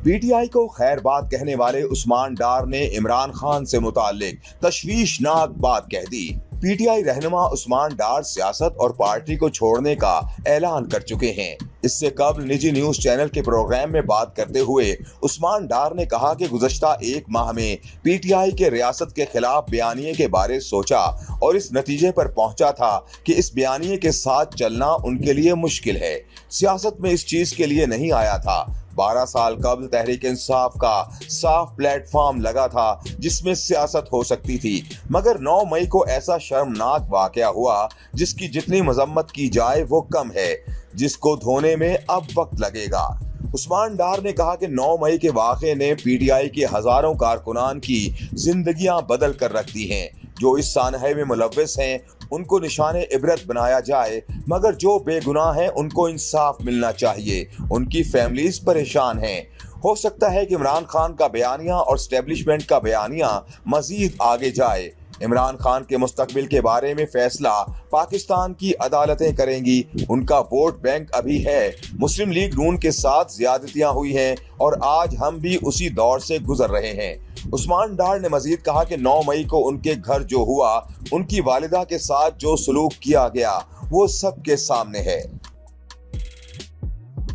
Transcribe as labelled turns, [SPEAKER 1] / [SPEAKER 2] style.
[SPEAKER 1] P T I کو خیر بات کہنے والے عثمان ڈار نے عمران خان سے متعلق تشویشناک بات کہہ دی۔ پی ٹی آئی رہنما عثمان ڈار سیاست اور پارٹی کو چھوڑنے کا اعلان کر چکے ہیں۔ اس سے قبل نجی نیوز چینل کے پروگرام میں بات کرتے ہوئے عثمان ڈار نے کہا کہ گزشتہ ایک ماہ میں پی ٹی آئی کے ریاست کے خلاف بیانیے کے بارے سوچا اور اس نتیجے پر پہنچا تھا کہ اس بیانیے کے ساتھ چلنا ان کے لیے مشکل ہے۔ سیاست میں اس چیز کے لیے نہیں آیا تھا۔ 12 سال قبل تحریک انصاف کا صاف پلیٹ فارم لگا تھا جس میں سیاست ہو سکتی تھی، مگر 9 مئی کو ایسا شرمناک واقعہ ہوا جس کی جتنی مذمت کی جائے وہ کم ہے، جس کو دھونے میں اب وقت لگے گا۔ عثمان ڈار نے کہا کہ 9 مئی کے واقعے نے پی ٹی آئی کے ہزاروں کارکنان کی زندگیاں بدل کر رکھ دی ہیں۔ جو اس سانحے میں ملوث ہیں ان کو نشان عبرت بنایا جائے، مگر جو بے گناہ ہیں ان کو انصاف ملنا چاہیے۔ ان کی فیملیز پریشان ہیں۔ ہو سکتا ہے کہ عمران خان کا بیانیہ اور اسٹیبلشمنٹ کا بیانیہ مزید آگے جائے۔ عمران خان کے مستقبل کے بارے میں فیصلہ پاکستان کی عدالتیں کریں گی۔ ان کا ووٹ بینک ابھی ہے۔ مسلم لیگ نون کے ساتھ زیادتیاں ہوئی ہیں اور آج ہم بھی اسی دور سے گزر رہے ہیں۔ عثمان ڈار نے مزید کہا کہ 9 مئی کو ان کے گھر جو ہوا، ان کی والدہ کے ساتھ جو سلوک کیا گیا وہ سب کے سامنے ہے۔